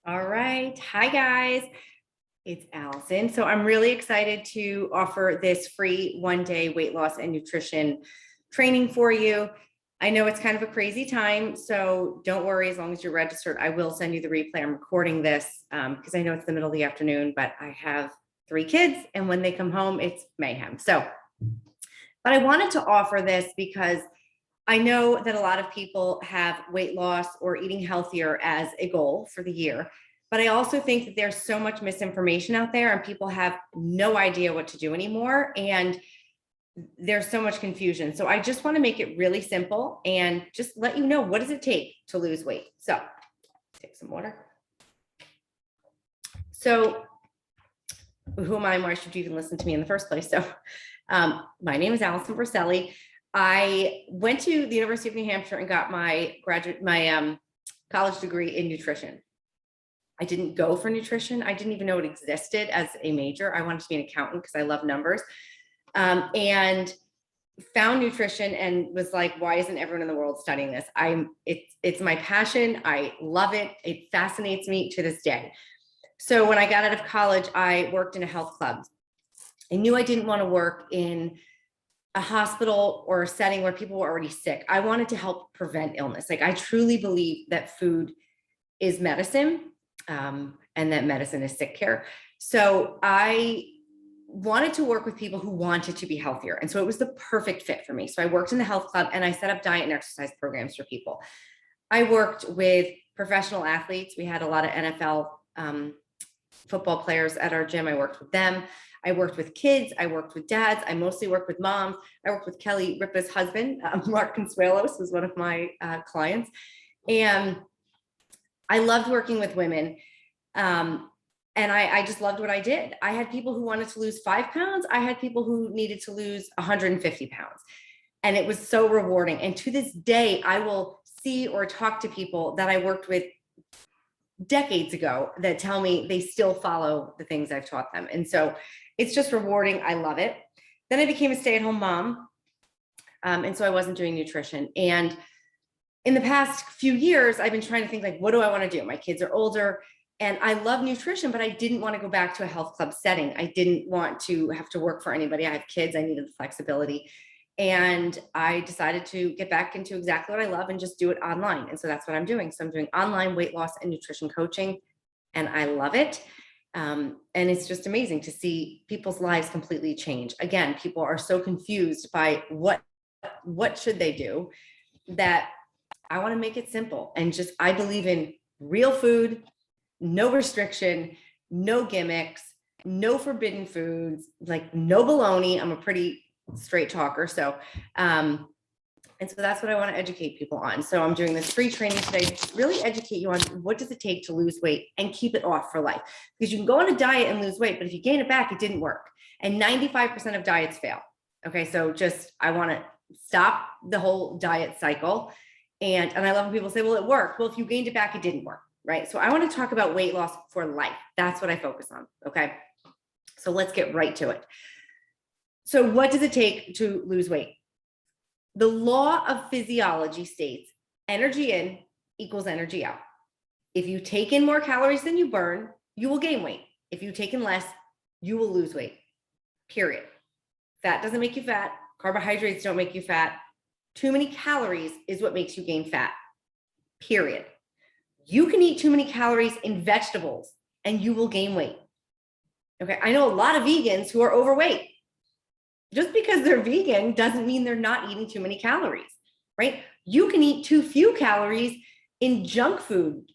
All right. Hi, guys. It's Allison. So I'm really excited to offer this free 1-day weight loss and nutrition training for you. I know it's kind of a crazy time, so don't worry. As long as you're registered, I will send you the replay. I'm recording this because I know it's the middle of the afternoon, but I have 3 kids, and when they come home, it's mayhem. But I wanted to offer this because I know that a lot of people have weight loss or eating healthier as a goal for the year. But I also think that there's so much misinformation out there and people have no idea what to do anymore. And there's so much confusion. So I just want to make it really simple and just let you know, what does it take to lose weight? So take some water. So who am I and why should you even listen to me in the first place? So my name is Allison Verselli. I went to the University of New Hampshire and got my college degree in nutrition. I didn't go for nutrition. I didn't even know it existed as a major. I wanted to be an accountant because I love numbers, and found nutrition and was like, why isn't everyone in the world studying this? It's my passion. I love it. It fascinates me to this day. So when I got out of college, I worked in a health club. I knew I didn't want to work in a hospital or a setting where people were already sick. I wanted to help prevent illness. Like, I truly believe that food is medicine, and that medicine is sick care. So I wanted to work with people who wanted to be healthier. And so it was the perfect fit for me. So I worked in the health club and I set up diet and exercise programs for people. I worked with professional athletes. We had a lot of NFL football players at our gym. I worked with them. I worked with kids. I worked with dads. I mostly worked with moms. I worked with Kelly Ripa's husband. Mark Consuelos was one of my clients. And I loved working with women. And I just loved what I did. I had people who wanted to lose 5 pounds. I had people who needed to lose 150 pounds. And it was so rewarding. And to this day, I will see or talk to people that I worked with decades ago that tell me they still follow the things I've taught them. And so it's just rewarding. I love it. Then I became a stay-at-home mom. And so I wasn't doing nutrition. And in the past few years, I've been trying to think, like, what do I want to do? My kids are older and I love nutrition, but I didn't want to go back to a health club setting. I didn't want to have to work for anybody. I have kids. I needed the flexibility. And I decided to get back into exactly what I love and just do it online. And so that's what I'm doing. So I'm doing online weight loss and nutrition coaching, and I love it. And it's just amazing to see people's lives completely change. Again, people are so confused by what should they do, that I want to make it simple. And just, I believe in real food, no restriction, no gimmicks, no forbidden foods, like no baloney. I'm a pretty straight talker. So, and so that's what I want to educate people on. So I'm doing this free training today to really educate you on what does it take to lose weight and keep it off for life. Because you can go on a diet and lose weight, but if you gain it back, it didn't work. And 95% of diets fail. Okay. So just, I want to stop the whole diet cycle. And I love when people say, well, it worked. Well, if you gained it back, it didn't work. Right. So I want to talk about weight loss for life. That's what I focus on. Okay. So let's get right to it. So what does it take to lose weight? The law of physiology states energy in equals energy out. If you take in more calories than you burn, you will gain weight. If you take in less, you will lose weight, period. Fat doesn't make you fat. Carbohydrates don't make you fat. Too many calories is what makes you gain fat, period. You can eat too many calories in vegetables and you will gain weight. Okay, I know a lot of vegans who are overweight. Just because they're vegan doesn't mean they're not eating too many calories, right? You can eat too few calories in junk food,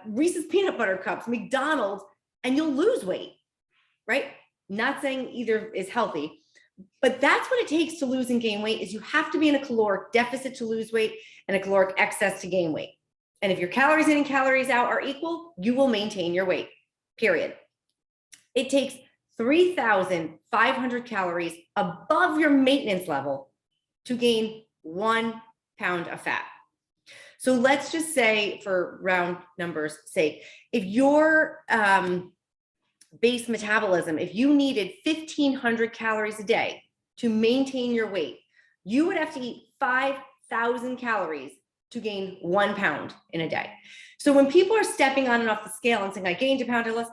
Reese's peanut butter cups, McDonald's, and you'll lose weight, right? Not saying either is healthy, but that's what it takes to lose and gain weight. Is you have to be in a caloric deficit to lose weight and a caloric excess to gain weight. And if your calories in and calories out are equal, you will maintain your weight, period. It takes 3,500 calories above your maintenance level to gain 1 pound of fat. So let's just say, for round numbers sake, if your base metabolism, if you needed 1,500 calories a day to maintain your weight, you would have to eat 5,000 calories to gain 1 pound in a day. So when people are stepping on and off the scale and saying, I gained a pound, I lost,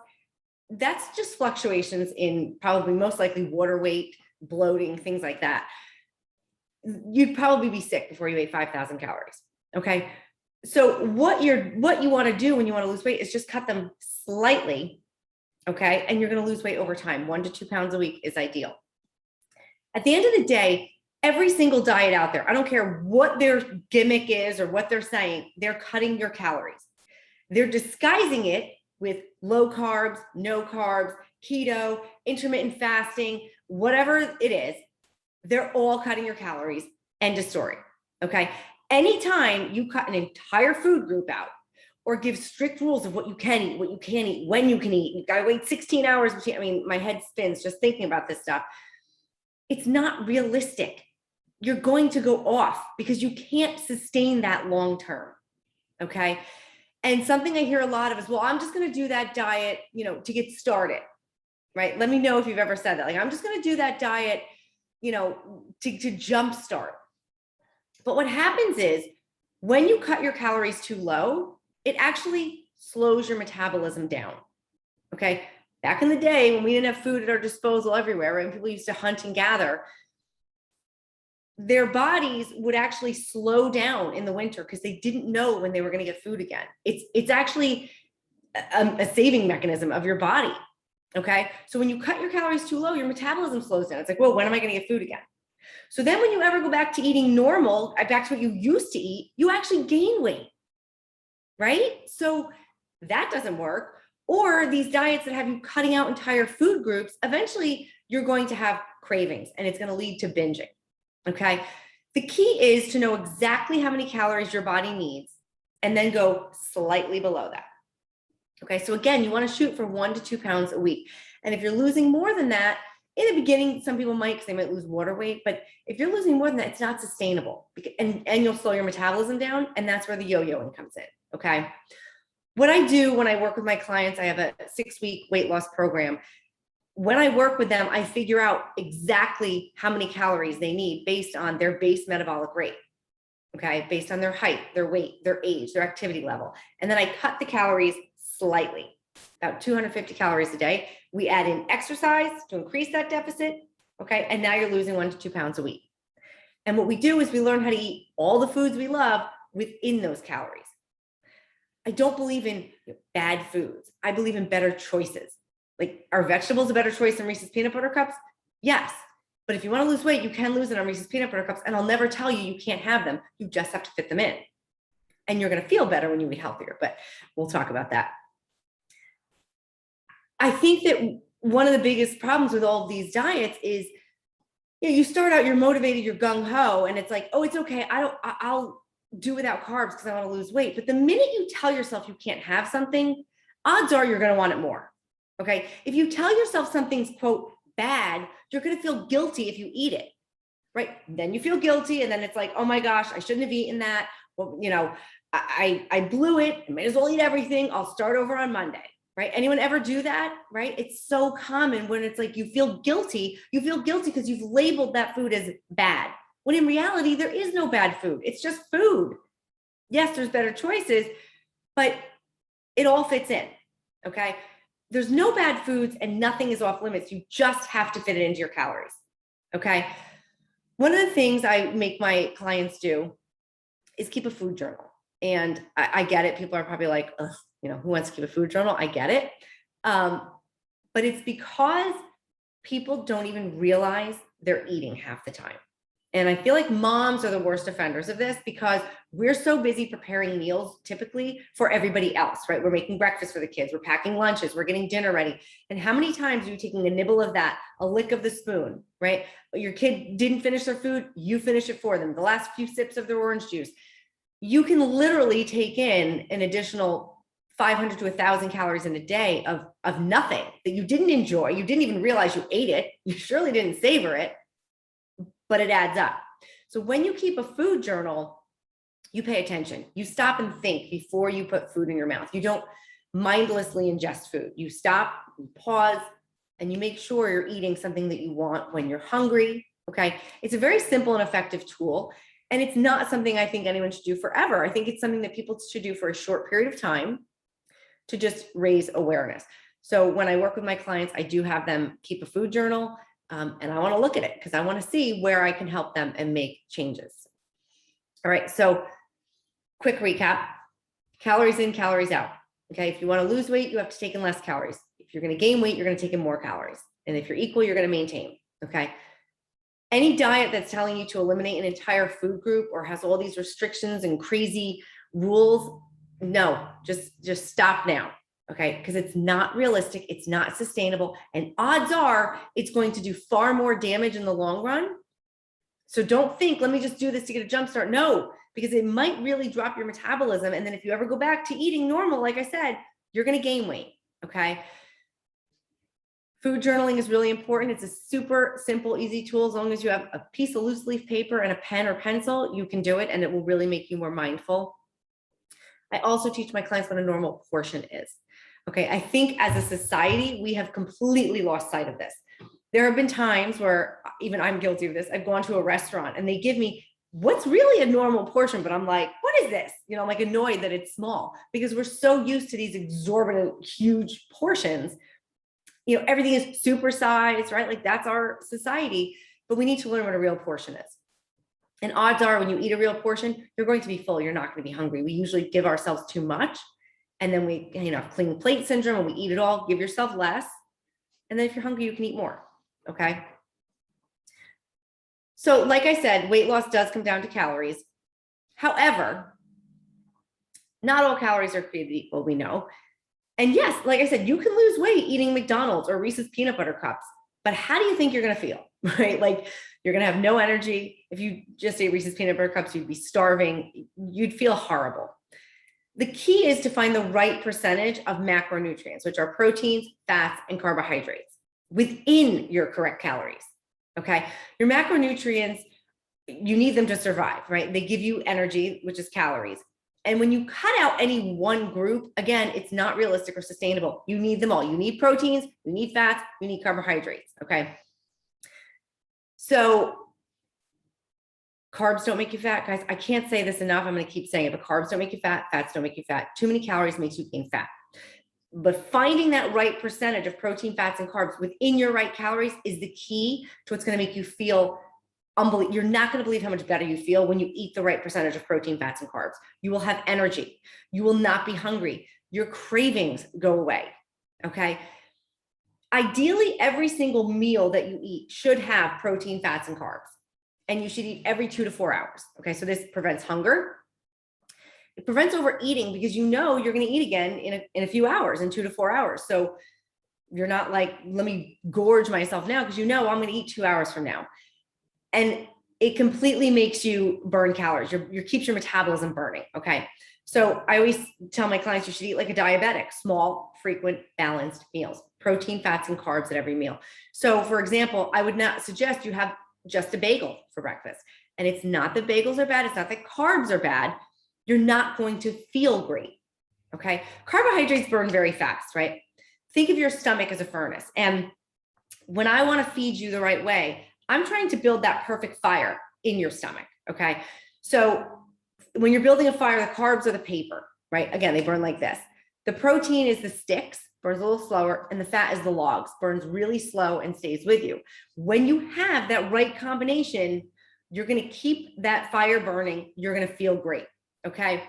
that's just fluctuations in probably most likely water weight, bloating, things like that. You'd probably be sick before you ate 5,000 calories. Okay. So what you want to do when you want to lose weight is just cut them slightly. Okay. And you're going to lose weight over time. 1 to 2 pounds a week is ideal. At the end of the day, every single diet out there, I don't care what their gimmick is or what they're saying, they're cutting your calories. They're disguising it with low carbs, no carbs, keto, intermittent fasting, whatever it is. They're all cutting your calories. End of story. Okay. Anytime you cut an entire food group out or give strict rules of what you can eat, what you can't eat, when you can eat, you gotta wait 16 hours. I mean, my head spins just thinking about this stuff. It's not realistic. You're going to go off because you can't sustain that long term. Okay. And something I hear a lot of is, well, I'm just going to do that diet, to get started. Right. Let me know if you've ever said that. Like, I'm just going to do that diet, to jumpstart. But what happens is when you cut your calories too low, it actually slows your metabolism down. Okay. Back in the day when we didn't have food at our disposal everywhere, right? When people used to hunt and gather, their bodies would actually slow down in the winter because they didn't know when they were going to get food again. It's actually a saving mechanism of your body. Okay. So when you cut your calories too low, your metabolism slows down. It's like, well, when am I going to get food again? So then when you ever go back to eating normal, back to what you used to eat, you actually gain weight. Right. So that doesn't work. Or these diets that have you cutting out entire food groups, eventually you're going to have cravings and it's going to lead to binging. Okay. The key is to know exactly how many calories your body needs and then go slightly below that. Okay. So again, you want to shoot for 1 to 2 pounds a week. And if you're losing more than that, in the beginning, some people might, because they might lose water weight, but if you're losing more than that, it's not sustainable and you'll slow your metabolism down. And that's where the yo-yoing comes in. Okay. What I do when I work with my clients, I have a 6-week weight loss program. When I work with them, I figure out exactly how many calories they need based on their base metabolic rate. Okay. Based on their height, their weight, their age, their activity level. And then I cut the calories slightly, about 250 calories a day. We add in exercise to increase that deficit. Okay. And now you're losing 1 to 2 pounds a week. And what we do is we learn how to eat all the foods we love within those calories. I don't believe in bad foods. I believe in better choices. Like, are vegetables a better choice than Reese's peanut butter cups? Yes. But if you want to lose weight, you can lose it on Reese's peanut butter cups. And I'll never tell you you can't have them. You just have to fit them in. And you're going to feel better when you eat healthier. But we'll talk about that. I think that one of the biggest problems with all of these diets is, you start out, you're motivated, you're gung-ho, and it's like, oh, it's okay. I'll do without carbs because I want to lose weight. But the minute you tell yourself you can't have something, odds are you're going to want it more. Okay. If you tell yourself something's, quote, bad, you're going to feel guilty if you eat it. Right. Then you feel guilty. And then it's like, oh my gosh, I shouldn't have eaten that. Well, I blew it. I might as well eat everything. I'll start over on Monday. Right. Anyone ever do that? Right. It's so common when it's like you feel guilty. You feel guilty because you've labeled that food as bad. When in reality, there is no bad food. It's just food. Yes, there's better choices, but it all fits in. Okay. There's no bad foods and nothing is off limits. You just have to fit it into your calories. Okay. One of the things I make my clients do is keep a food journal. And I get it. People are probably like, ugh, who wants to keep a food journal? I get it. But it's because people don't even realize they're eating half the time. And I feel like moms are the worst offenders of this because we're so busy preparing meals typically for everybody else, right? We're making breakfast for the kids. We're packing lunches. We're getting dinner ready. And how many times are you taking a nibble of that, a lick of the spoon, right? Your kid didn't finish their food. You finish it for them. The last few sips of their orange juice. You can literally take in an additional 500 to 1,000 calories in a day of nothing that you didn't enjoy. You didn't even realize you ate it. You surely didn't savor it. But it adds up. So when you keep a food journal, you pay attention. You stop and think before you put food in your mouth. You don't mindlessly ingest food. You stop, you pause, and you make sure you're eating something that you want when you're hungry. Okay. It's a very simple and effective tool. And it's not something I think anyone should do forever. I think it's something that people should do for a short period of time to just raise awareness. So when I work with my clients, I do have them keep a food journal, and I want to look at it because I want to see where I can help them and make changes. All right, so quick recap: calories in, calories out. Okay, if you want to lose weight, you have to take in less calories. If you're going to gain weight, you're going to take in more calories. And if you're equal, you're going to maintain. Okay. Any diet that's telling you to eliminate an entire food group or has all these restrictions and crazy rules, no, just stop now. Okay, because it's not realistic, it's not sustainable, and odds are it's going to do far more damage in the long run. So don't think, let me just do this to get a jump start. No, because it might really drop your metabolism. And then if you ever go back to eating normal, like I said, you're going to gain weight. Okay. Food journaling is really important. It's a super simple, easy tool. As long as you have a piece of loose leaf paper and a pen or pencil, you can do it, and it will really make you more mindful. I also teach my clients what a normal portion is. Okay. I think as a society, we have completely lost sight of this. There have been times where even I'm guilty of this. I've gone to a restaurant and they give me what's really a normal portion, but I'm like, what is this? You know, I'm like annoyed that it's small because we're so used to these exorbitant, huge portions. You know, everything is supersized, right? Like that's our society, but we need to learn what a real portion is. And odds are when you eat a real portion, you're going to be full. You're not going to be hungry. We usually give ourselves too much. And then we, have clean plate syndrome and we eat it all, give yourself less. And then if you're hungry, you can eat more. Okay. So like I said, weight loss does come down to calories. However, not all calories are created equal, we know. And yes, like I said, you can lose weight eating McDonald's or Reese's peanut butter cups, but how do you think you're going to feel, right? Like you're going to have no energy. If you just ate Reese's peanut butter cups, you'd be starving. You'd feel horrible. The key is to find the right percentage of macronutrients, which are proteins, fats, and carbohydrates within your correct calories. Okay. Your macronutrients, you need them to survive, right? They give you energy, which is calories. And when you cut out any one group, again, it's not realistic or sustainable. You need them all. You need proteins, you need fats, you need carbohydrates. Okay. So carbs don't make you fat, guys. I can't say this enough. I'm going to keep saying it, but carbs don't make you fat. Fats don't make you fat. Too many calories makes you gain fat. But finding that right percentage of protein, fats, and carbs within your right calories is the key to what's going to make you feel unbelievable. You're not going to believe how much better you feel when you eat the right percentage of protein, fats, and carbs. You will have energy. You will not be hungry. Your cravings go away. Okay. Ideally, every single meal that you eat should have protein, fats, and carbs. And you should eat every 2 to 4 hours. Okay. So this prevents hunger. It prevents overeating because you know you're going to eat again in a few hours, in 2 to 4 hours. So you're not like, let me gorge myself now because you know I'm going to eat 2 hours from now. And it completely makes you burn calories. You keeps your metabolism burning. Okay. So I always tell my clients you should eat like a diabetic: small, frequent, balanced meals, protein, fats, and carbs at every meal. So for example, I would not suggest you have just a bagel for breakfast. And it's not that bagels are bad. It's not that carbs are bad. You're not going to feel great. Okay. Carbohydrates burn very fast, right? Think of your stomach as a furnace. And when I want to feed you the right way, I'm trying to build that perfect fire in your stomach. Okay. So when you're building a fire, the carbs are the paper, right? Again, they burn like this. The protein is the sticks, burns a little slower, and the fat is the logs, burns really slow and stays with you. When you have that right combination, you're going to keep that fire burning. You're going to feel great. Okay.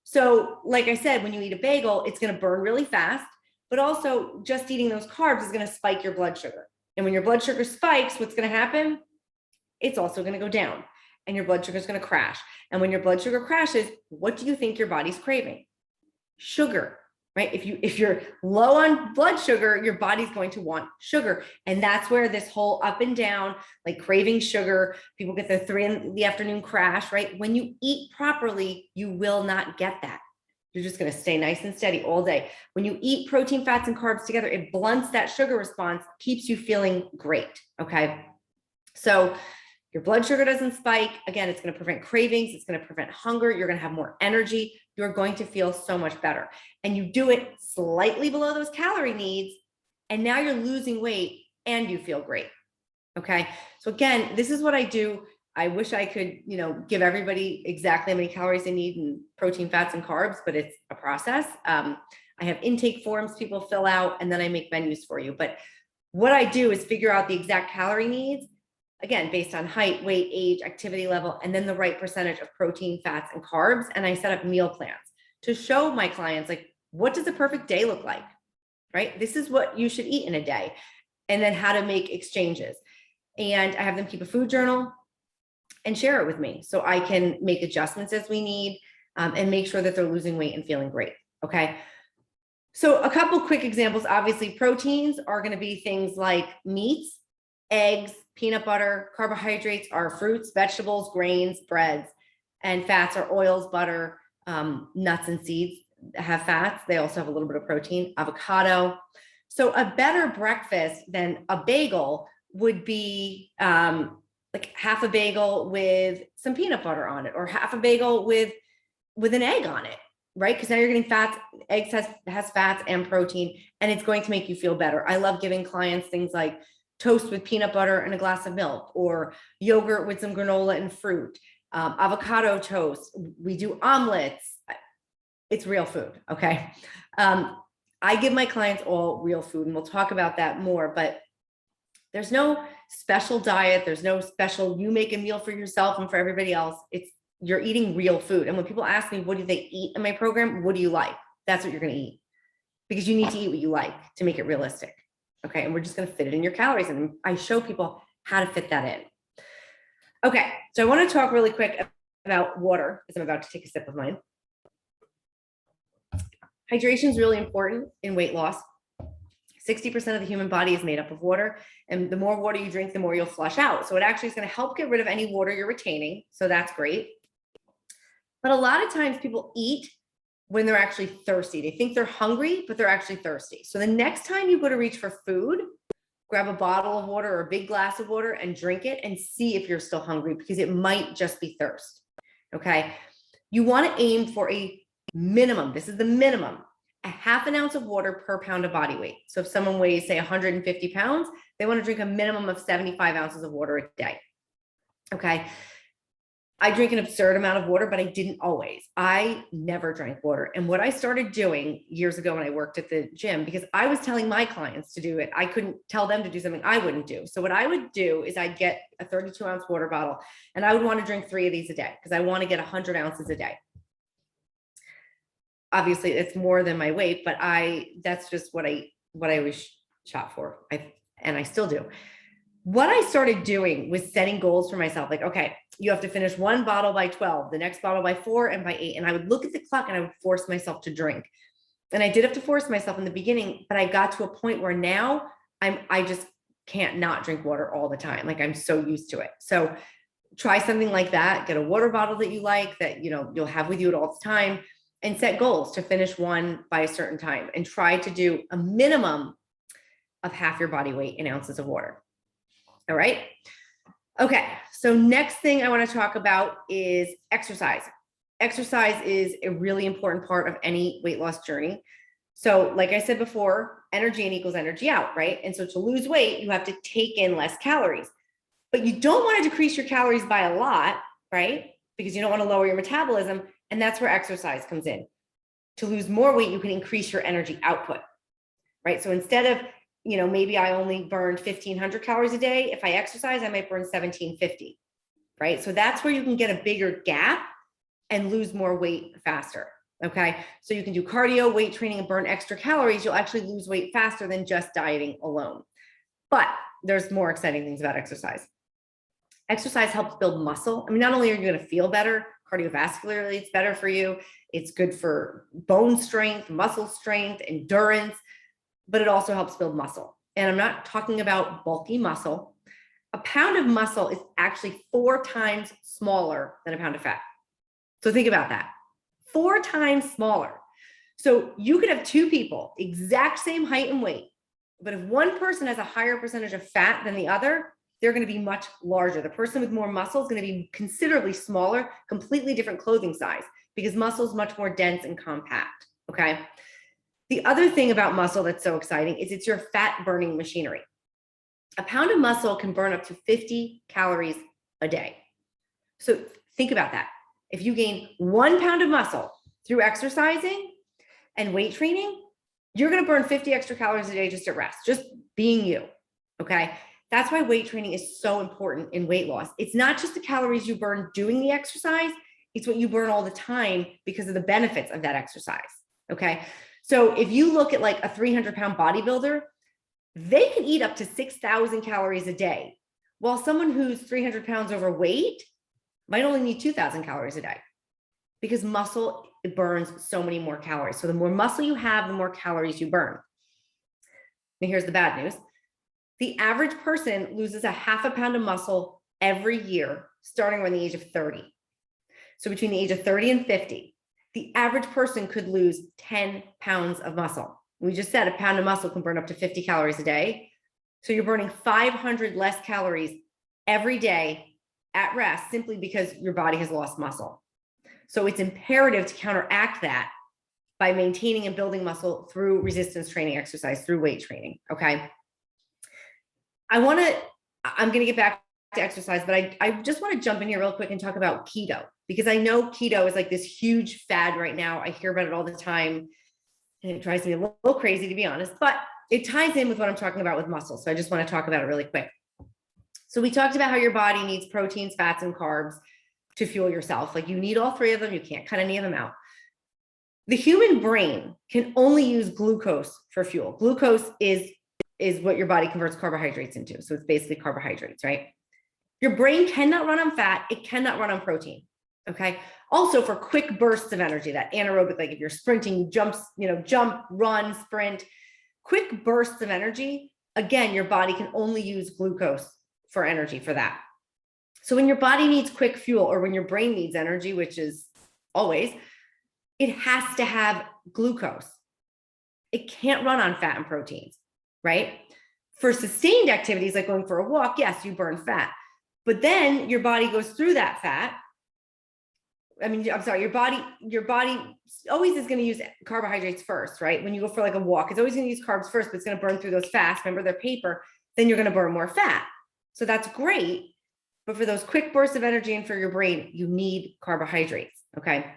So like I said, when you eat a bagel, it's going to burn really fast, but also just eating those carbs is going to spike your blood sugar. And when your blood sugar spikes, what's going to happen? It's also going to go down and your blood sugar is going to crash. And when your blood sugar crashes, what do you think your body's craving? Sugar, right? If you're low on blood sugar, your body's going to want sugar. And that's where this whole up and down, like craving sugar, people get the 3 in the afternoon crash, right? When you eat properly, you will not get that. You're just going to stay nice and steady all day. When you eat protein, fats, and carbs together, it blunts that sugar response, keeps you feeling great. Okay. So your blood sugar doesn't spike. Again, it's going to prevent cravings. It's going to prevent hunger. You're going to have more energy. You're going to feel so much better. And you do it slightly below those calorie needs. And now you're losing weight and you feel great. Okay. So again, this is what I do. I wish I could, give everybody exactly how many calories they need and protein, fats, and carbs, but it's a process. I have intake forms people fill out, and then I make menus for you. But what I do is figure out the exact calorie needs, again, based on height, weight, age, activity level, and then the right percentage of protein, fats, and carbs. And I set up meal plans to show my clients, like, what does a perfect day look like, right? This is what you should eat in a day, and then how to make exchanges. And I have them keep a food journal and share it with me so I can make adjustments as we need, and make sure that they're losing weight and feeling great. Okay. So a couple quick examples. Obviously, proteins are going to be things like meats, eggs, peanut butter. Carbohydrates are fruits, vegetables, grains, breads, and fats are oils, butter, nuts, and seeds have fats. They also have a little bit of protein. Avocado. So a better breakfast than a bagel would be like half a bagel with some peanut butter on it, or half a bagel with an egg on it, right? Because now you're getting fats. Eggs has fats and protein, and it's going to make you feel better. I love giving clients things like toast with peanut butter and a glass of milk, or yogurt with some granola and fruit, avocado toast. We do omelets. It's real food, okay? I give my clients all real food, and we'll talk about that more, but there's no special diet. There's no special, you make a meal for yourself and for everybody else. You're eating real food. And when people ask me, what do they eat in my program? What do you like? That's what you're going to eat, because you need to eat what you like to make it realistic. Okay. And we're just going to fit it in your calories. And I show people how to fit that in. Okay. So I want to talk really quick about water, because I'm about to take a sip of mine. Hydration is really important in weight loss. 60% of the human body is made up of water, and the more water you drink, the more you'll flush out. So it actually is going to help get rid of any water you're retaining. So that's great. But a lot of times people eat when they're actually thirsty. They think they're hungry, but they're actually thirsty. So the next time you go to reach for food, grab a bottle of water or a big glass of water and drink it, and see if you're still hungry, because it might just be thirst. Okay. You want to aim for a minimum. This is the minimum. A half an ounce of water per pound of body weight. So if someone weighs, say, 150 pounds, they want to drink a minimum of 75 ounces of water a day. Okay. I drink an absurd amount of water, but I didn't always. I never drank water. And what I started doing years ago when I worked at the gym, because I was telling my clients to do it, I couldn't tell them to do something I wouldn't do. So what I would do is I'd get a 32-ounce water bottle, and I would want to drink 3 of these a day, because I want to get 100 ounces a day. Obviously it's more than my weight, but that's just what I always shot for. And I still do. What I started doing was setting goals for myself. Like, okay, you have to finish 1 bottle by 12, the next bottle by 4, and by 8. And I would look at the clock and I would force myself to drink. And I did have to force myself in the beginning, but I got to a point where now I just can't not drink water all the time. Like, I'm so used to it. So try something like that. Get a water bottle that you like, that, you'll have with you at all the time, and set goals to finish 1 by a certain time, and try to do a minimum of half your body weight in ounces of water. All right. Okay. So next thing I want to talk about is exercise. Exercise is a really important part of any weight loss journey. So like I said before, energy in equals energy out, right? And so to lose weight, you have to take in less calories, but you don't want to decrease your calories by a lot, right? Because you don't want to lower your metabolism. And that's where exercise comes in. To lose more weight, you can increase your energy output, right? So instead of, maybe I only burned 1,500 calories a day. If I exercise, I might burn 1,750, right? So that's where you can get a bigger gap and lose more weight faster, okay? So you can do cardio, weight training, and burn extra calories. You'll actually lose weight faster than just dieting alone. But there's more exciting things about exercise. Exercise helps build muscle. I mean, not only are you going to feel better, cardiovascularly, it's better for you. It's good for bone strength, muscle strength, endurance, but it also helps build muscle. And I'm not talking about bulky muscle. A pound of muscle is actually 4 times smaller than a pound of fat. So think about that. 4 times smaller. So you could have 2 people, exact same height and weight, but if one person has a higher percentage of fat than the other, they're going to be much larger. The person with more muscle is going to be considerably smaller, completely different clothing size, because muscle is much more dense and compact. Okay. The other thing about muscle that's so exciting is it's your fat burning machinery. A pound of muscle can burn up to 50 calories a day. So think about that. If you gain 1 pound of muscle through exercising and weight training, you're going to burn 50 extra calories a day just at rest, just being you. Okay. That's why weight training is so important in weight loss. It's not just the calories you burn doing the exercise, it's what you burn all the time because of the benefits of that exercise. Okay. So if you look at like a 300-pound bodybuilder, they can eat up to 6,000 calories a day, while someone who's 300 pounds overweight might only need 2,000 calories a day, because muscle, it burns so many more calories. So the more muscle you have, the more calories you burn. And here's the bad news. The average person loses a 0.5 pound of muscle every year, starting around the age of 30. So between the age of 30 and 50, the average person could lose 10 pounds of muscle. We just said a pound of muscle can burn up to 50 calories a day. So you're burning 500 less calories every day at rest, simply because your body has lost muscle. So it's imperative to counteract that by maintaining and building muscle through resistance training exercise, through weight training. Okay. I'm going to get back to exercise, but I just want to jump in here real quick and talk about keto, because I know keto is like this huge fad right now. I hear about it all the time and it drives me a little crazy, to be honest, but it ties in with what I'm talking about with muscle. So I just want to talk about it really quick. So we talked about how your body needs proteins, fats, and carbs to fuel yourself. Like you need all three of them. You can't cut any of them out. The human brain can only use glucose for fuel. Glucose is what your body converts carbohydrates into. So it's basically carbohydrates, right? Your brain cannot run on fat. It cannot run on protein. Okay. Also for quick bursts of energy, that anaerobic, like if you're sprinting, jump, run, sprint, quick bursts of energy. Again, your body can only use glucose for energy for that. So when your body needs quick fuel, or when your brain needs energy, which is always, it has to have glucose. It can't run on fat and proteins, right? For sustained activities like going for a walk, yes, you burn fat, but then your body goes through that fat. Your body always is going to use carbohydrates first, right? When you go for like a walk, it's always going to use carbs first, but it's going to burn through those fast. Remember, they're paper. Then you're going to burn more fat. So that's great. But for those quick bursts of energy and for your brain, you need carbohydrates. Okay.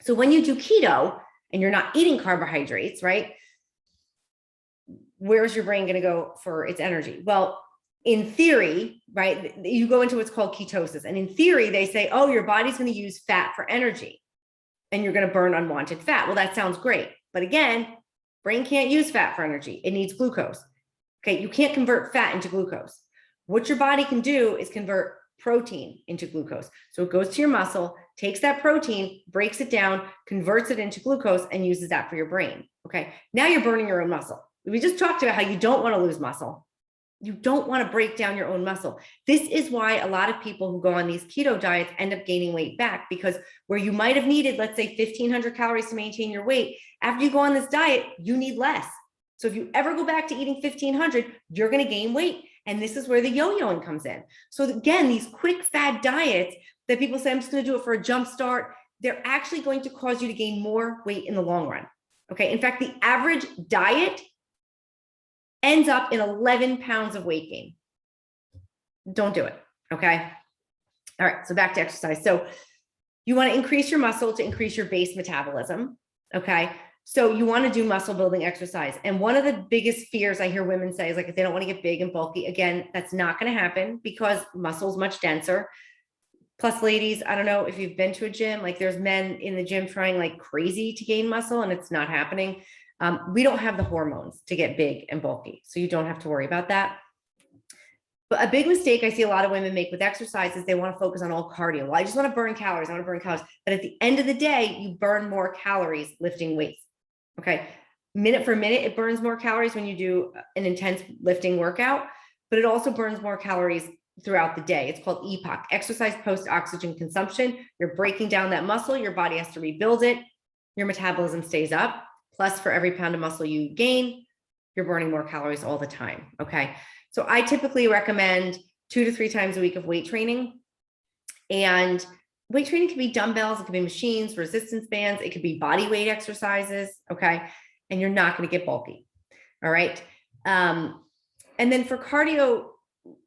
So when you do keto and you're not eating carbohydrates, right? Where's your brain going to go for its energy? Well, in theory, right, you go into what's called ketosis. And in theory, they say, oh, your body's going to use fat for energy and you're going to burn unwanted fat. Well, that sounds great. But again, brain can't use fat for energy. It needs glucose. Okay. You can't convert fat into glucose. What your body can do is convert protein into glucose. So it goes to your muscle, takes that protein, breaks it down, converts it into glucose, and uses that for your brain. Okay. Now you're burning your own muscle. We just talked about how you don't want to lose muscle. You don't want to break down your own muscle. This is why a lot of people who go on these keto diets end up gaining weight back, because where you might have needed, let's say 1,500 calories to maintain your weight, after you go on this diet, you need less. So if you ever go back to eating 1,500, you're going to gain weight. And this is where the yo-yoing comes in. So again, these quick fad diets that people say, I'm just going to do it for a jump start, they're actually going to cause you to gain more weight in the long run. Okay. In fact, the average diet ends up in 11 pounds of weight gain. Don't do it. Okay. All right. So back to exercise. So you want to increase your muscle to increase your base metabolism. Okay. So you want to do muscle building exercise. And one of the biggest fears I hear women say is like, if they don't want to get big and bulky, again, that's not going to happen because muscle is much denser. Plus, ladies, I don't know if you've been to a gym, like there's men in the gym trying like crazy to gain muscle and it's not happening. We don't have the hormones to get big and bulky. So you don't have to worry about that. But a big mistake I see a lot of women make with exercise is they want to focus on all cardio. Well, I just want to burn calories. I want to burn calories. But at the end of the day, you burn more calories lifting weights. Okay. Minute for minute, it burns more calories when you do an intense lifting workout, but it also burns more calories throughout the day. It's called EPOC, exercise post-oxygen consumption. You're breaking down that muscle. Your body has to rebuild it. Your metabolism stays up. Plus, for every pound of muscle you gain, you're burning more calories all the time. Okay. So I typically recommend 2 to 3 times a week of weight training. And weight training can be dumbbells, it could be machines, resistance bands, it could be body weight exercises. Okay. And you're not going to get bulky. All right. And then for cardio,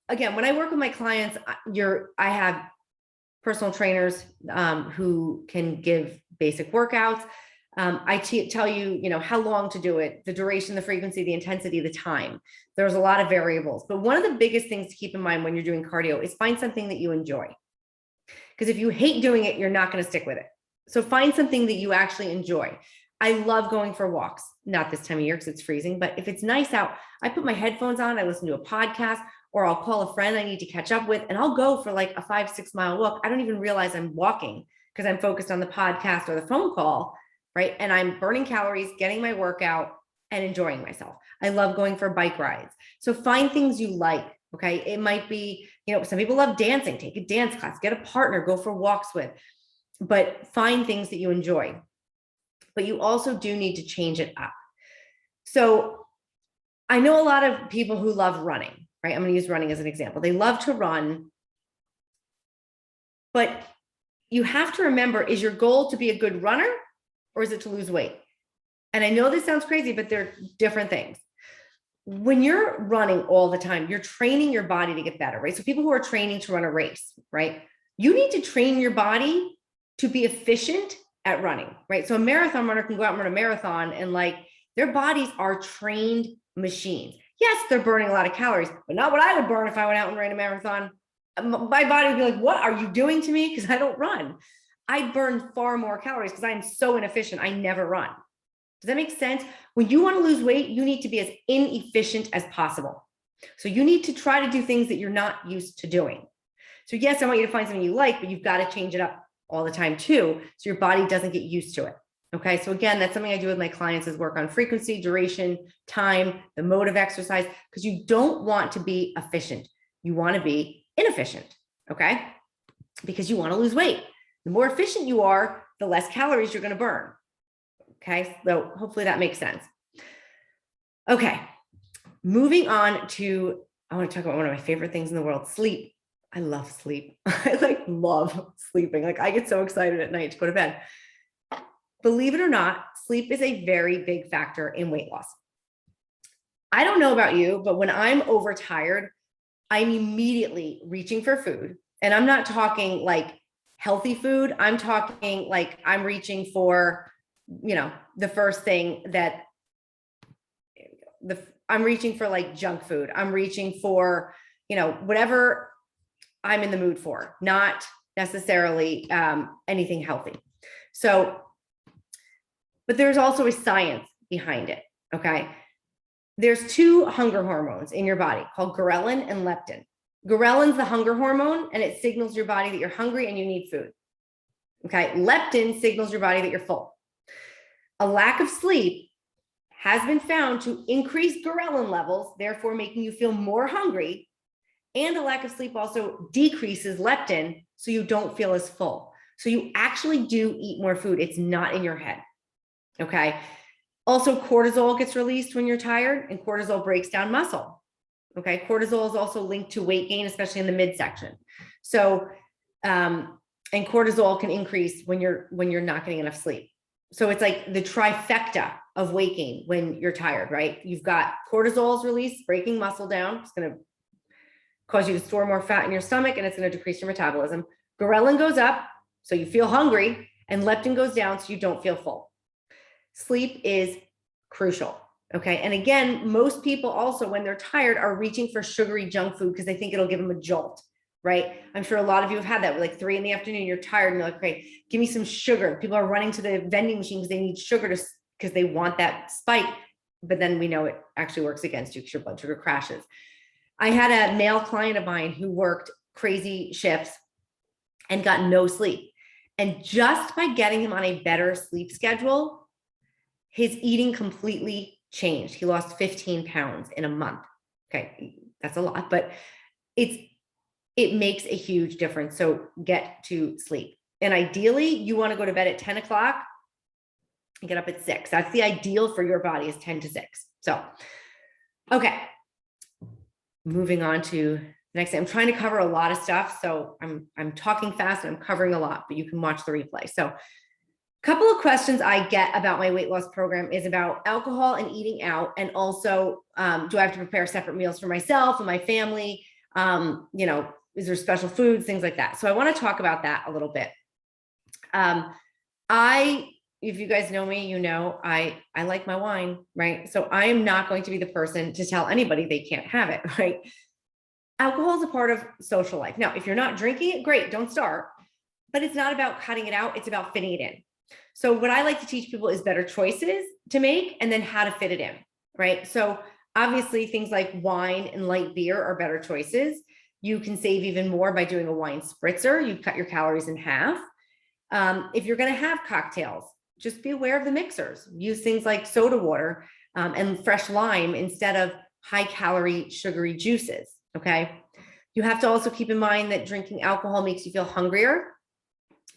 again, when I work with my clients, I have personal trainers who can give basic workouts. I tell you, how long to do it, the duration, the frequency, the intensity, the time. There's a lot of variables, but one of the biggest things to keep in mind when you're doing cardio is find something that you enjoy. Because if you hate doing it, you're not going to stick with it. So find something that you actually enjoy. I love going for walks, not this time of year because it's freezing, but if it's nice out, I put my headphones on, I listen to a podcast, or I'll call a friend I need to catch up with, and I'll go for like a 5-6 mile walk. I don't even realize I'm walking because I'm focused on the podcast or the phone call, right? And I'm burning calories, getting my workout, and enjoying myself. I love going for bike rides. So find things you like, okay? It might be, some people love dancing, take a dance class, get a partner, go for walks with, but find things that you enjoy. But you also do need to change it up. So I know a lot of people who love running, right? I'm going to use running as an example. They love to run, but you have to remember, is your goal to be a good runner or is it to lose weight? And I know this sounds crazy, but they're different things. When you're running all the time, you're training your body to get better, right? So people who are training to run a race, right? You need to train your body to be efficient at running, right? So a marathon runner can go out and run a marathon and their bodies are trained machines. Yes, they're burning a lot of calories, but not what I would burn if I went out and ran a marathon. My body would be like, what are you doing to me? Because I don't run. I burn far more calories because I'm so inefficient. I never run. Does that make sense? When you want to lose weight, you need to be as inefficient as possible. So you need to try to do things that you're not used to doing. So yes, I want you to find something you like, but you've got to change it up all the time too, so your body doesn't get used to it. Okay. So again, that's something I do with my clients is work on frequency, duration, time, the mode of exercise, because you don't want to be efficient. You want to be inefficient. Okay. Because you want to lose weight. The more efficient you are, the less calories you're going to burn. Okay. So hopefully that makes sense. Okay. Moving on to, I want to talk about one of my favorite things in the world, sleep. I love sleep. I love sleeping. I get so excited at night to go to bed. Believe it or not, sleep is a very big factor in weight loss. I don't know about you, but when I'm overtired, I'm immediately reaching for food. And I'm not talking healthy food. I'm talking I'm reaching for, the first thing that I'm reaching for junk food. I'm reaching for, whatever I'm in the mood for, not necessarily anything healthy. So, but there's also a science behind it. Okay. There's 2 hunger hormones in your body called ghrelin and leptin. Ghrelin's the hunger hormone and it signals your body that you're hungry and you need food. Okay. Leptin signals your body that you're full. A lack of sleep has been found to increase ghrelin levels, therefore making you feel more hungry. And a lack of sleep also decreases leptin, so you don't feel as full. So you actually do eat more food. It's not in your head. Okay. Also, cortisol gets released when you're tired, and cortisol breaks down muscle. Okay. Cortisol is also linked to weight gain, especially in the midsection. So, and cortisol can increase when you're not getting enough sleep. So it's like the trifecta of weight gain when you're tired, right? You've got cortisol's release, breaking muscle down. It's going to cause you to store more fat in your stomach, and it's going to decrease your metabolism. Ghrelin goes up, so you feel hungry, and leptin goes down, so you don't feel full. Sleep is crucial. Okay. And again, most people also, when they're tired, are reaching for sugary junk food because they think it'll give them a jolt, right? I'm sure a lot of you have had that. 3 PM, you're tired and you're like, okay, give me some sugar. People are running to the vending machines. They need sugar because they want that spike. But then we know it actually works against you because your blood sugar crashes. I had a male client of mine who worked crazy shifts and got no sleep. And just by getting him on a better sleep schedule, his eating completely changed. He lost 15 pounds in a month. Okay. That's a lot, but it makes a huge difference. So get to sleep. And ideally you want to go to bed at 10 o'clock and get up at 6. That's the ideal for your body is 10 to 6. So, okay. Moving on to the next thing. I'm trying to cover a lot of stuff. So I'm talking fast and I'm covering a lot, but you can watch the replay. So a couple of questions I get about my weight loss program is about alcohol and eating out. And also, do I have to prepare separate meals for myself and my family? is there special foods, things like that. So I want to talk about that a little bit. If you guys know me, I like my wine, right? So I am not going to be the person to tell anybody they can't have it, right? Alcohol is a part of social life. Now, if you're not drinking it, great, don't start. But it's not about cutting it out. It's about fitting it in. So what I like to teach people is better choices to make and then how to fit it in, right? So obviously things like wine and light beer are better choices. You can save even more by doing a wine spritzer. You cut your calories in half. If you're going to have cocktails, just be aware of the mixers. Use things like soda water and fresh lime instead of high calorie sugary juices. Okay. You have to also keep in mind that drinking alcohol makes you feel hungrier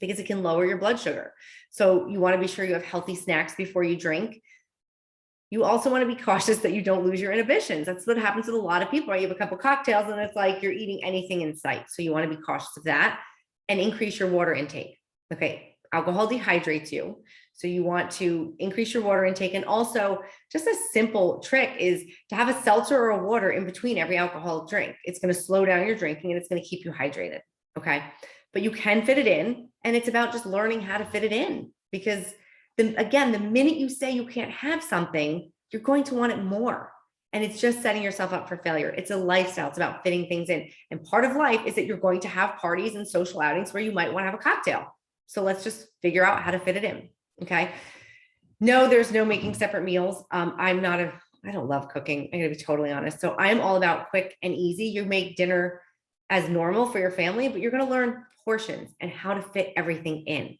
because it can lower your blood sugar. So you want to be sure you have healthy snacks before you drink. You also want to be cautious that you don't lose your inhibitions. That's what happens with a lot of people, right? You have a couple cocktails and it's like you're eating anything in sight. So you want to be cautious of that and increase your water intake. Okay. Alcohol dehydrates you. So you want to increase your water intake. And also just a simple trick is to have a seltzer or a water in between every alcoholic drink. It's going to slow down your drinking and it's going to keep you hydrated. Okay. But you can fit it in. And it's about just learning how to fit it in, because again, the minute you say you can't have something, you're going to want it more. And it's just setting yourself up for failure. It's a lifestyle. It's about fitting things in. And part of life is that you're going to have parties and social outings where you might want to have a cocktail. So let's just figure out how to fit it in. Okay. No, there's no making separate meals. I don't love cooking. I'm going to be totally honest. So I'm all about quick and easy. You make dinner as normal for your family, but you're going to learn portions and how to fit everything in.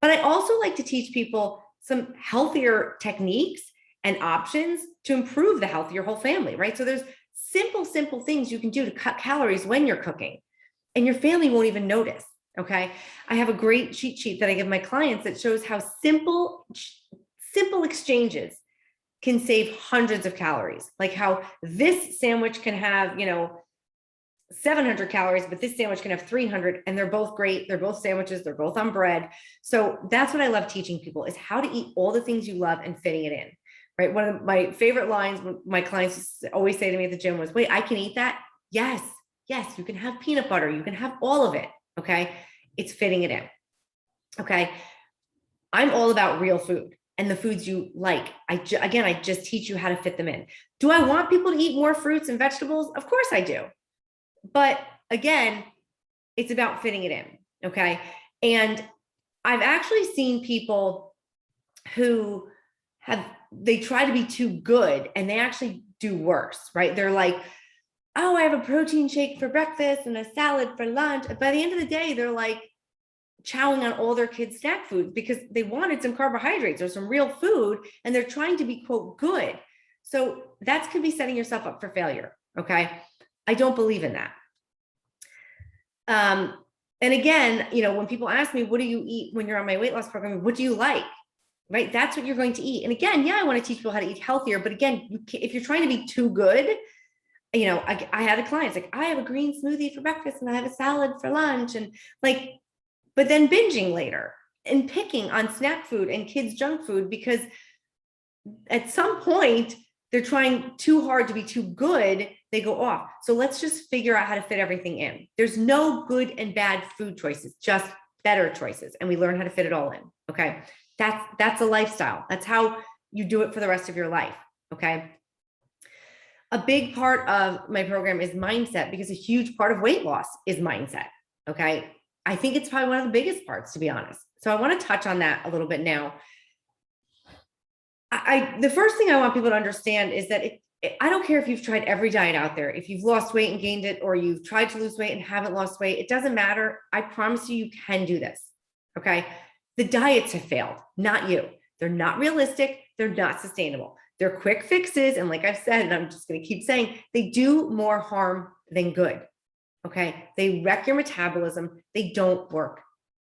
But I also like to teach people some healthier techniques and options to improve the health of your whole family, right? So there's simple things you can do to cut calories when you're cooking, and your family won't even notice. Okay. I have a great cheat sheet that I give my clients that shows how simple exchanges can save hundreds of calories. Like how this sandwich can have, 700 calories, but this sandwich can have 300, and they're both great. They're both sandwiches. They're both on bread. So that's what I love teaching people, is how to eat all the things you love and fitting it in, right? One of my favorite lines my clients always say to me at the gym was, wait, I can eat that? Yes, you can have peanut butter. You can have all of it. Okay. It's fitting it in. Okay. I'm all about real food and the foods you like. I just teach you how to fit them in. Do I want people to eat more fruits and vegetables? Of course I do. But again, it's about fitting it in. Okay. And I've actually seen people who they try to be too good and they actually do worse, right? They're like, oh, I have a protein shake for breakfast and a salad for lunch. By the end of the day, they're like chowing on all their kids' snack foods because they wanted some carbohydrates or some real food, and they're trying to be, quote, good. So that could be setting yourself up for failure. Okay. I don't believe in that. And again, when people ask me, what do you eat when you're on my weight loss program? What do you like? Right? That's what you're going to eat. And again, I want to teach people how to eat healthier, but again, if you're trying to be too good, I had a client, it's like, I have a green smoothie for breakfast and I have a salad for lunch, and like, but then binging later and picking on snack food and kids' junk food, because at some point they're trying too hard to be too good, they go off. So let's just figure out how to fit everything in. There's no good and bad food choices, just better choices. And we learn how to fit it all in. Okay. That's a lifestyle. That's how you do it for the rest of your life. Okay. A big part of my program is mindset, because a huge part of weight loss is mindset. Okay. I think it's probably one of the biggest parts, to be honest. So I want to touch on that a little bit now. The first thing I want people to understand is that I don't care if you've tried every diet out there, if you've lost weight and gained it, or you've tried to lose weight and haven't lost weight, it doesn't matter. I promise you can do this. Okay. The diets have failed, not you. They're not realistic. They're not sustainable. They're quick fixes. And like I've said, and I'm just going to keep saying, they do more harm than good. Okay. They wreck your metabolism. They don't work,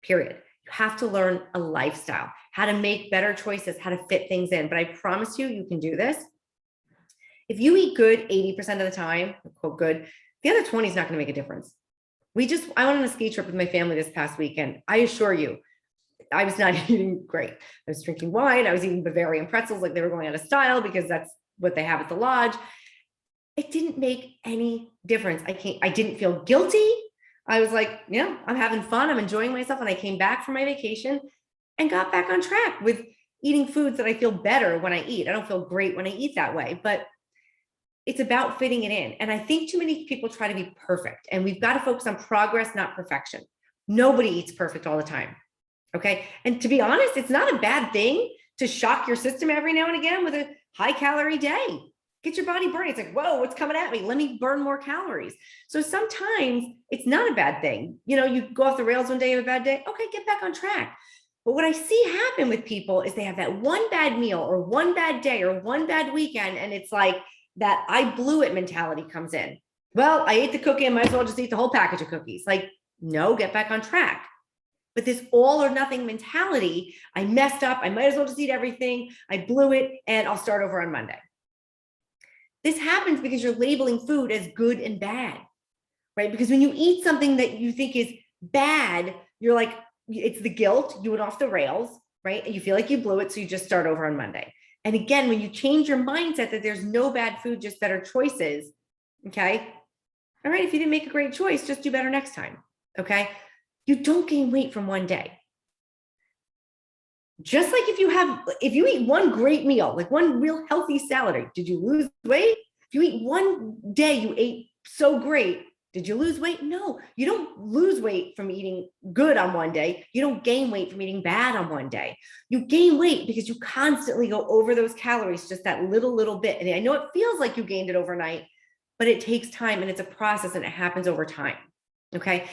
period. You have to learn a lifestyle, how to make better choices, how to fit things in. But I promise you can do this. If you eat good 80% of the time, quote good, the other 20 is not going to make a difference. I went on a ski trip with my family this past weekend. I assure you, I was not eating great. I was drinking wine. I was eating Bavarian pretzels like they were going out of style, because that's what they have at the lodge. It didn't make any difference. I didn't feel guilty. I was like, yeah, I'm having fun. I'm enjoying myself. And I came back from my vacation and got back on track with eating foods that I feel better when I eat. I don't feel great when I eat that way, but it's about fitting it in. And I think too many people try to be perfect, and we've got to focus on progress, not perfection. Nobody eats perfect all the time. Okay. And to be honest, it's not a bad thing to shock your system every now and again with a high calorie day. Get your body burning. It's like, whoa, what's coming at me? Let me burn more calories. So sometimes it's not a bad thing. You go off the rails one day, you have a bad day. Okay, get back on track. But what I see happen with people is they have that one bad meal or one bad day or one bad weekend. And it's like that I blew it mentality comes in. Well, I ate the cookie. I might as well just eat the whole package of cookies. Like, no, get back on track. But this all or nothing mentality, I messed up. I might as well just eat everything. I blew it and I'll start over on Monday. This happens because you're labeling food as good and bad, right? Because when you eat something that you think is bad, you're like, it's the guilt, you went off the rails, right? And you feel like you blew it, so you just start over on Monday. And again, when you change your mindset that there's no bad food, just better choices, okay? All right, if you didn't make a great choice, just do better next time, okay? You don't gain weight from one day. Just like if you eat one great meal, like one real healthy salad, did you lose weight? If you eat one day, you ate so great, did you lose weight? No, you don't lose weight from eating good on one day. You don't gain weight from eating bad on one day. You gain weight because you constantly go over those calories, just that little bit. And I know it feels like you gained it overnight, but it takes time and it's a process and it happens over time. Okay.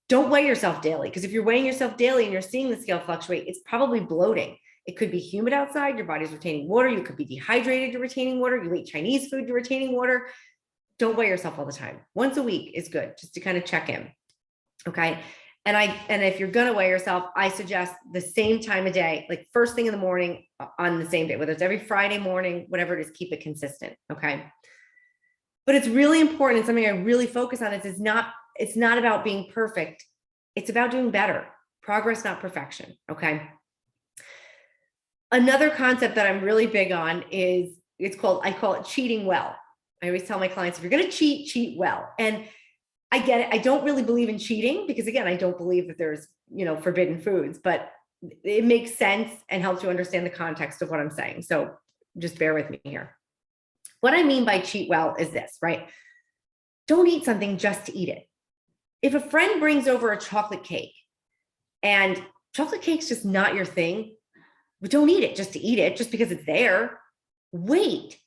Don't weigh yourself daily, because if you're weighing yourself daily and you're seeing the scale fluctuate, it's probably bloating. It could be humid outside, your body's retaining water. You could be dehydrated, you're retaining water. You eat Chinese food, you're retaining water. Don't weigh yourself all the time. Once a week is good, just to kind of check in. Okay. And if you're going to weigh yourself, I suggest the same time of day, like first thing in the morning on the same day, whether it's every Friday morning, whatever it is, keep it consistent. Okay. But it's really important, and something I really focus on is it's not about being perfect. It's about doing better. Progress, not perfection. Okay. Another concept that I'm really big on is I call it cheating well. I always tell my clients, if you're going to cheat well. And I get it. I don't really believe in cheating because, again, I don't believe that there's, forbidden foods, but it makes sense and helps you understand the context of what I'm saying. So just bear with me here. What I mean by cheat well is this, right? Don't eat something just to eat it. If a friend brings over a chocolate cake and chocolate cake's just not your thing, but don't eat it just to eat it, just because it's there. Wait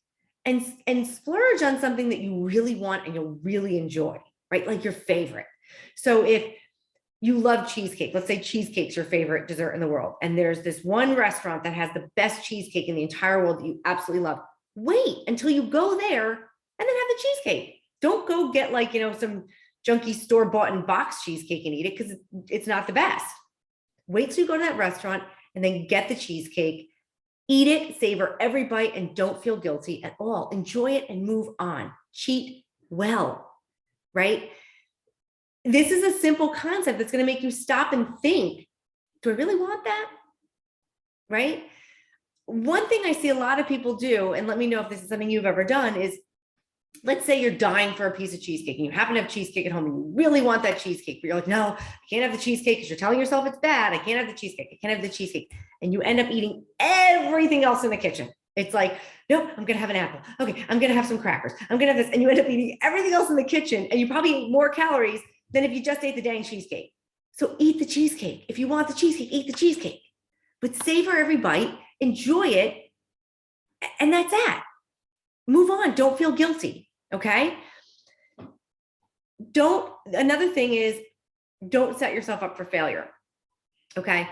and splurge on something that you really want and you'll really enjoy, right? Like your favorite. So if you love cheesecake, let's say cheesecake's your favorite dessert in the world, and there's this one restaurant that has the best cheesecake in the entire world that you absolutely love. Wait until you go there and then have the cheesecake. Don't go get some junky store bought in box cheesecake and eat it, because it's not the best. Wait till you go to that restaurant and then get the cheesecake, eat it, savor every bite, and don't feel guilty at all. Enjoy it and move on. Cheat well, right? This is a simple concept that's going to make you stop and think, do I really want that? Right? One thing I see a lot of people do, and let me know if this is something you've ever done, is let's say you're dying for a piece of cheesecake and you happen to have cheesecake at home and you really want that cheesecake, but you're like, no, I can't have the cheesecake because you're telling yourself it's bad. I can't have the cheesecake. I can't have the cheesecake. And you end up eating everything else in the kitchen. It's like, no, I'm going to have an apple. Okay, I'm going to have some crackers. I'm going to have this. And you end up eating everything else in the kitchen, and you probably eat more calories than if you just ate the dang cheesecake. So eat the cheesecake. If you want the cheesecake, eat the cheesecake. But savor every bite, enjoy it, and that's that. Move on. Don't feel guilty. Okay. Another thing is, don't set yourself up for failure. Okay.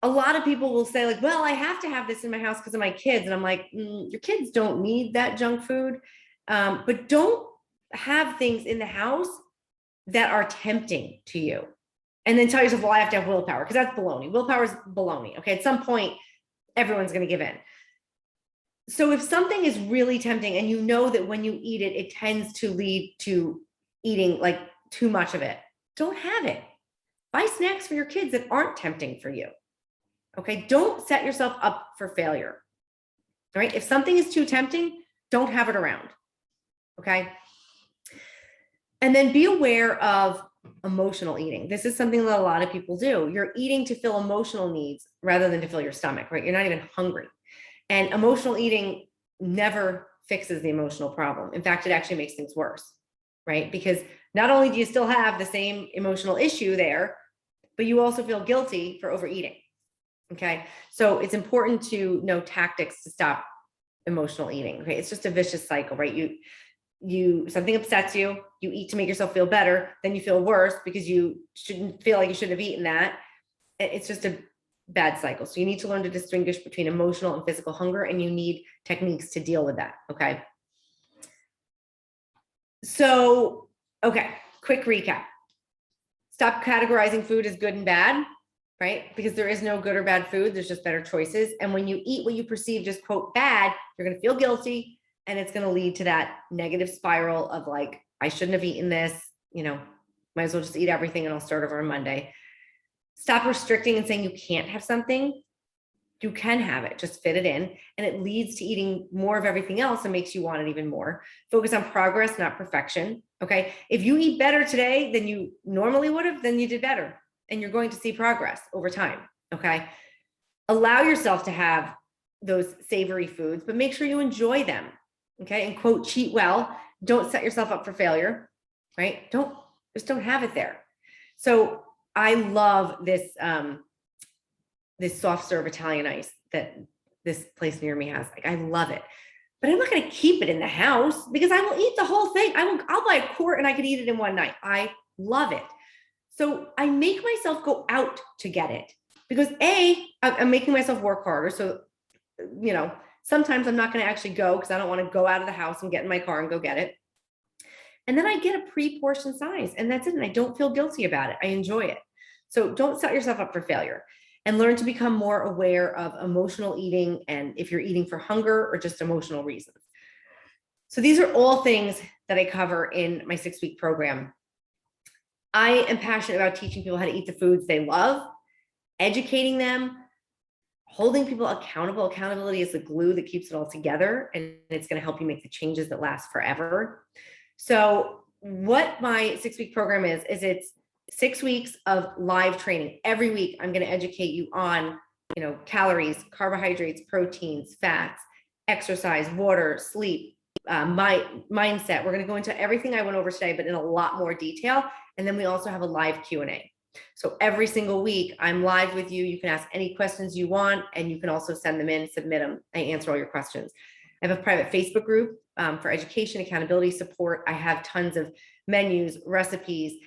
A lot of people will say, like, well, I have to have this in my house because of my kids. And I'm like, your kids don't need that junk food. But don't have things in the house that are tempting to you. And then tell yourself, well, I have to have willpower, because that's baloney. Willpower is baloney. Okay. At some point, everyone's going to give in. So if something is really tempting and you know that when you eat it, it tends to lead to eating like too much of it, don't have it. Buy snacks for your kids that aren't tempting for you. Okay. Don't set yourself up for failure. All right. If something is too tempting, don't have it around. Okay. And then be aware of emotional eating. This is something that a lot of people do. You're eating to fill emotional needs rather than to fill your stomach, right? You're not even hungry. And emotional eating never fixes the emotional problem. In fact, it actually makes things worse, right? Because not only do you still have the same emotional issue there, but you also feel guilty for overeating. Okay. So it's important to know tactics to stop emotional eating. Okay. It's just a vicious cycle, right? You something upsets you, you eat to make yourself feel better, then you feel worse because you shouldn't feel like you shouldn't have eaten that. It's just a bad cycle. So you need to learn to distinguish between emotional and physical hunger, and you need techniques to deal with that. Okay. So, okay, quick recap. Stop categorizing food as good and bad, right? Because there is no good or bad food. There's just better choices. And when you eat what you perceive just quote bad, you're going to feel guilty, and it's going to lead to that negative spiral of like, I shouldn't have eaten this, might as well just eat everything and I'll start over on Monday. Stop restricting and saying you can't have something. You can have it, just fit it in. And it leads to eating more of everything else and makes you want it even more. Focus on progress, not perfection. Okay. If you eat better today than you normally would have, then you did better. And you're going to see progress over time. Okay. Allow yourself to have those savory foods, but make sure you enjoy them. Okay. And quote, cheat well. Don't set yourself up for failure, right? Don't have it there. So I love this, this soft serve Italian ice that this place near me has. Like, I love it, but I'm not going to keep it in the house because I will eat the whole thing. I'll buy a quart and I could eat it in one night. I love it. So I make myself go out to get it because I'm making myself work harder. So, sometimes I'm not going to actually go because I don't want to go out of the house and get in my car and go get it. And then I get a pre-portion size and that's it. And I don't feel guilty about it. I enjoy it. So don't set yourself up for failure, and learn to become more aware of emotional eating and if you're eating for hunger or just emotional reasons. So these are all things that I cover in my 6-week program. I am passionate about teaching people how to eat the foods they love, educating them, holding people accountable. Accountability is the glue that keeps it all together, and it's going to help you make the changes that last forever. So what my 6-week program is it's 6 weeks of live training. Every week, I'm going to educate you on, calories, carbohydrates, proteins, fats, exercise, water, sleep, my mindset. We're going to go into everything I went over today, but in a lot more detail. And then we also have a live Q&A. So every single week I'm live with you. You can ask any questions you want, and you can also send them in, submit them. I answer all your questions. I have a private Facebook group for education, accountability, support. I have tons of menus, recipes,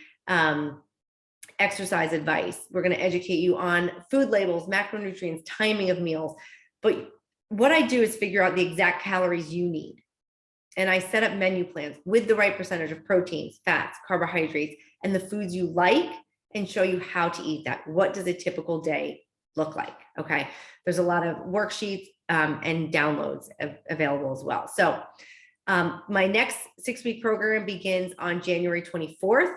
exercise advice. We're going to educate you on food labels, macronutrients, timing of meals. But what I do is figure out the exact calories you need. And I set up menu plans with the right percentage of proteins, fats, carbohydrates, and the foods you like, and show you how to eat that. What does a typical day look like? Okay. There's a lot of worksheets and downloads available as well. So my next 6-week program begins on January 24th.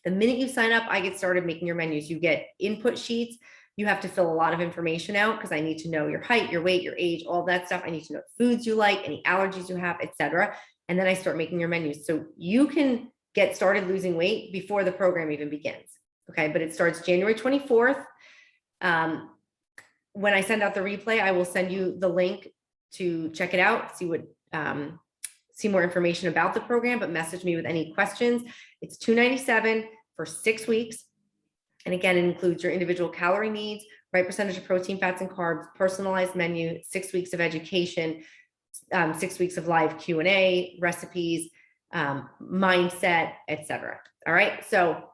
The minute you sign up, I get started making your menus. You get input sheets. You have to fill a lot of information out because I need to know your height, your weight, your age, all that stuff. I need to know foods you like, any allergies you have, etc. And then I start making your menus. So you can get started losing weight before the program even begins. Okay, but it starts January 24th. When I send out the replay, I will send you the link to check it out, see more information about the program, but message me with any questions. It's $297 for 6 weeks. And again, it includes your individual calorie needs, right percentage of protein, fats, and carbs, personalized menu, 6 weeks of education, 6 weeks of live Q&A, recipes, mindset, etc. All right. So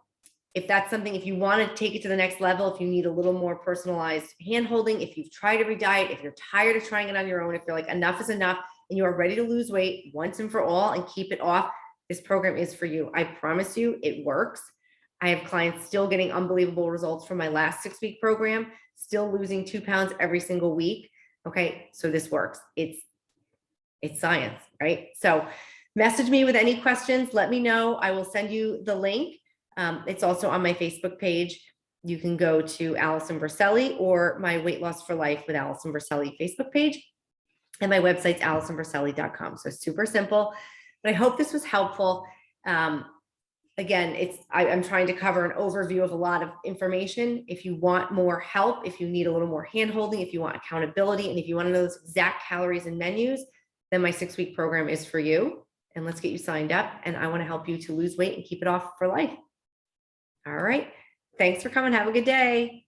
if that's something, if you want to take it to the next level, if you need a little more personalized hand-holding, if you've tried every diet, if you're tired of trying it on your own, if you're like, enough is enough, and you are ready to lose weight once and for all and keep it off, this program is for you. I promise you it works. I have clients still getting unbelievable results from my last 6-week program, still losing 2 pounds every single week. Okay, so this works. It's science, right? So message me with any questions. Let me know. I will send you the link. It's also on my Facebook page. You can go to Allison Verselli or my Weight Loss for Life with Allison Verselli Facebook page. And my website's AllisonVerselli.com. So super simple. But I hope this was helpful. Again, I'm trying to cover an overview of a lot of information. If you want more help, if you need a little more handholding, if you want accountability, and if you want to know those exact calories and menus, then my 6-week program is for you. And let's get you signed up. And I want to help you to lose weight and keep it off for life. All right. Thanks for coming. Have a good day.